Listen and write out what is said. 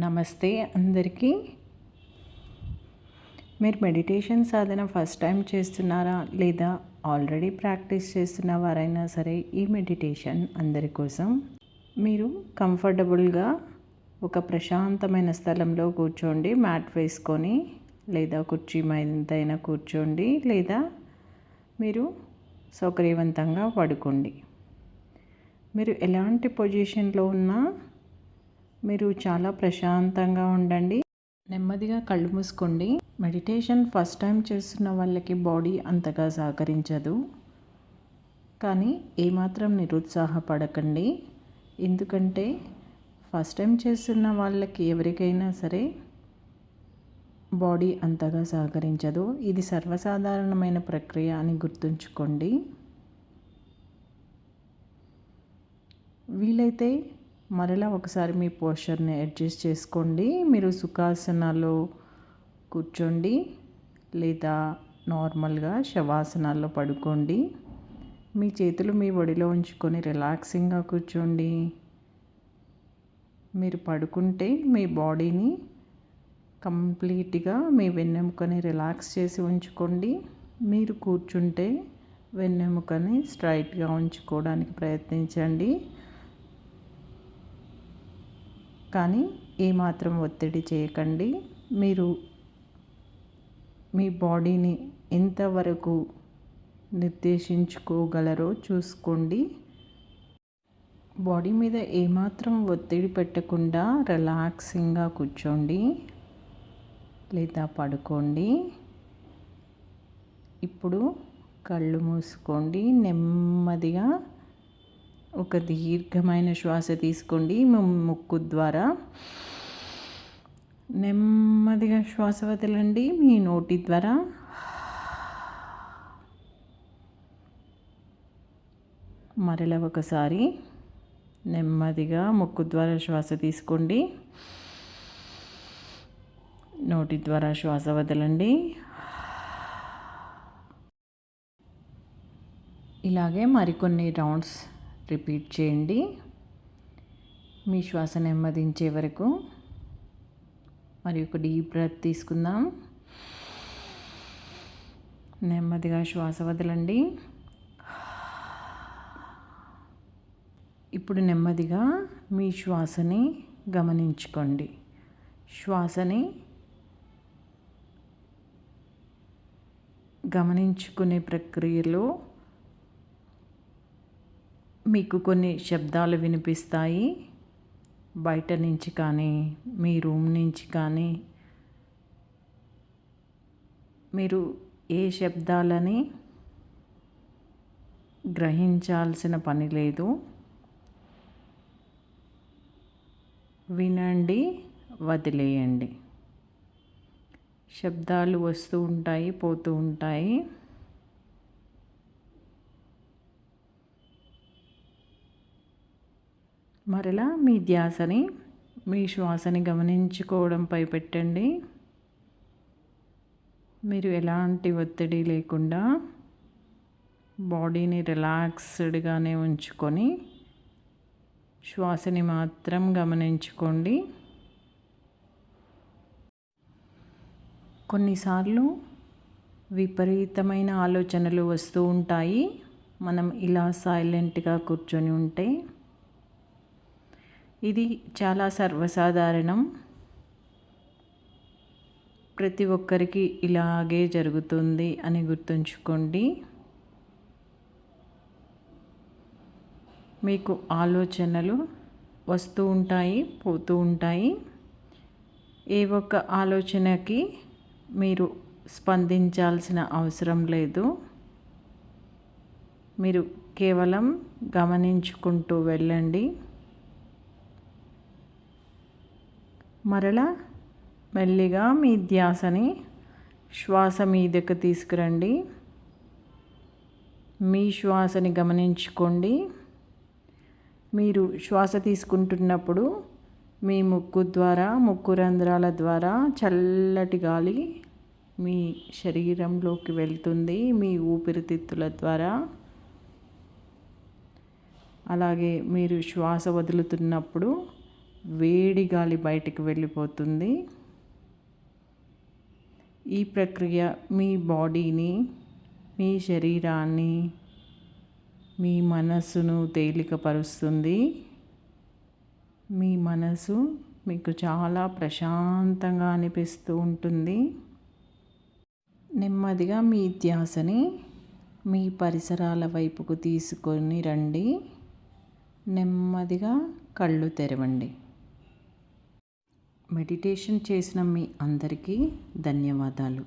నమస్తే అందరికీ. మీరు మెడిటేషన్ సాధన ఫస్ట్ టైం చేస్తున్నారా లేదా ఆల్రెడీ ప్రాక్టీస్ చేస్తున్న వారైనా సరే ఈ మెడిటేషన్ అందరి కోసం. మీరు కంఫర్టబుల్గా ఒక ప్రశాంతమైన స్థలంలో కూర్చోండి, మ్యాట్ వేసుకొని లేదా కుర్చీ మీదైనా కూర్చోండి, లేదా మీరు సౌకర్యవంతంగా పడుకోండి. మీరు ఎలాంటి పొజిషన్లో ఉన్నా మీరు చాలా ప్రశాంతంగా ఉండండి. నెమ్మదిగా కళ్ళు మూసుకోండి. మెడిటేషన్ ఫస్ట్ టైం చేస్తున్న వాళ్ళకి బాడీ అంతగా సహకరించదు, కానీ ఏమాత్రం నిరుత్సాహపడకండి. ఎందుకంటే ఫస్ట్ టైం చేస్తున్న వాళ్ళకి ఎవరికైనా సరే బాడీ అంతగా సహకరించదు. ఇది సర్వసాధారణమైన ప్రక్రియ అని గుర్తుంచుకోండి. వీలైతే మరలా ఒకసారి మీ పోస్చర్ని అడ్జస్ట్ చేసుకోండి. మీరు సుఖాసనాల్లో కూర్చోండి లేదా నార్మల్గా శవాసనాల్లో పడుకోండి. మీ చేతులు మీ ఒడిలో ఉంచుకొని రిలాక్సింగ్గా కూర్చోండి. మీరు పడుకుంటే మీ బాడీని కంప్లీట్గా మీ వెన్నెముకని రిలాక్స్ చేసి ఉంచుకోండి. మీరు కూర్చుంటే వెన్నెముకని స్ట్రైట్గా ఉంచుకోవడానికి ప్రయత్నించండి, కానీ ఏమాత్రం ఒత్తిడి చేయకండి. మీరు మీ బాడీని ఎంతవరకు నిర్దేశించుకోగలరో చూసుకోండి. బాడీ మీద ఏమాత్రం ఒత్తిడి పెట్టకుండా రిలాక్సింగ్గా కూర్చోండి లేదా పడుకోండి. ఇప్పుడు కళ్ళు మూసుకోండి. నెమ్మదిగా ఒక దీర్ఘమైన శ్వాస తీసుకోండి. ముక్కు ద్వారా నెమ్మదిగా శ్వాస వదలండి. మీ నోటి ద్వారా మరలా ఒకసారి నెమ్మదిగా ముక్కు ద్వారా శ్వాస తీసుకోండి, నోటి ద్వారా శ్వాస వదలండి. ఇలాగే మరికొన్ని రౌండ్స్ రిపీట్ చేయండి, మీ శ్వాస నెమ్మదించే వరకు. మరి ఒక డీప్ బ్రెత్ తీసుకుందాం. నెమ్మదిగా శ్వాస వదలండి. ఇప్పుడు నెమ్మదిగా మీ శ్వాసని గమనించుకోండి. శ్వాసని గమనించుకునే ప్రక్రియలో మీకు కొన్ని శబ్దాలు వినిపిస్తాయి. బయట నుంచి కానీ మీ రూమ్ నుంచి కానీ మీరు ఏ శబ్దాలని గ్రహించాల్సిన పని లేదు. వినండి, వదిలేయండి. శబ్దాలు వస్తూ ఉంటాయి, పోతూ ఉంటాయి. మరలా మీ ధ్యాసని మీ శ్వాసని గమనించుకోవడంపై పెట్టండి. మీరు ఎలాంటి ఒత్తిడి లేకుండా బాడీని రిలాక్స్డ్గానే ఉంచుకొని శ్వాసని మాత్రం గమనించుకోండి. కొన్నిసార్లు విపరీతమైన ఆలోచనలు వస్తూ ఉంటాయి. మనం ఇలా సైలెంట్గా కూర్చొని ఉంటే ఇది చాలా సర్వసాధారణం. ప్రతి ఒక్కరికి ఇలాగే జరుగుతుంది అని గుర్తుంచుకోండి. మీకు ఆలోచనలు వస్తూ ఉంటాయి, పోతూ ఉంటాయి. ఏ ఒక్క ఆలోచనకి మీరు స్పందించాల్సిన అవసరం లేదు. మీరు కేవలం గమనించుకుంటూ వెళ్ళండి. మరలా మెల్లిగా మీ ధ్యాసని శ్వాస మీదకు తీసుకురండి. మీ శ్వాసని గమనించుకోండి. మీరు శ్వాస తీసుకుంటున్నప్పుడు మీ ముక్కు ద్వారా, ముక్కు రంధ్రాల ద్వారా చల్లటి గాలి మీ శరీరంలోకి వెళ్తుంది, మీ ఊపిరితిత్తుల ద్వారా. అలాగే మీరు శ్వాస వదులుతున్నప్పుడు వేడి గాలి బయటికి వెళ్ళిపోతుంది. ఈ ప్రక్రియ మీ బాడీని, మీ శరీరాన్ని, మీ మనసును తేలికపరుస్తుంది. మీ మనసు మీకు చాలా ప్రశాంతంగా అనిపిస్తూ ఉంటుంది. నెమ్మదిగా మీ ధ్యాసని మీ పరిసరాల వైపుకు తీసుకొని రండి. నెమ్మదిగా కళ్ళు తెరవండి. మెడిటేషన్ చేసిన మీ అందరికీ ధన్యవాదాలు.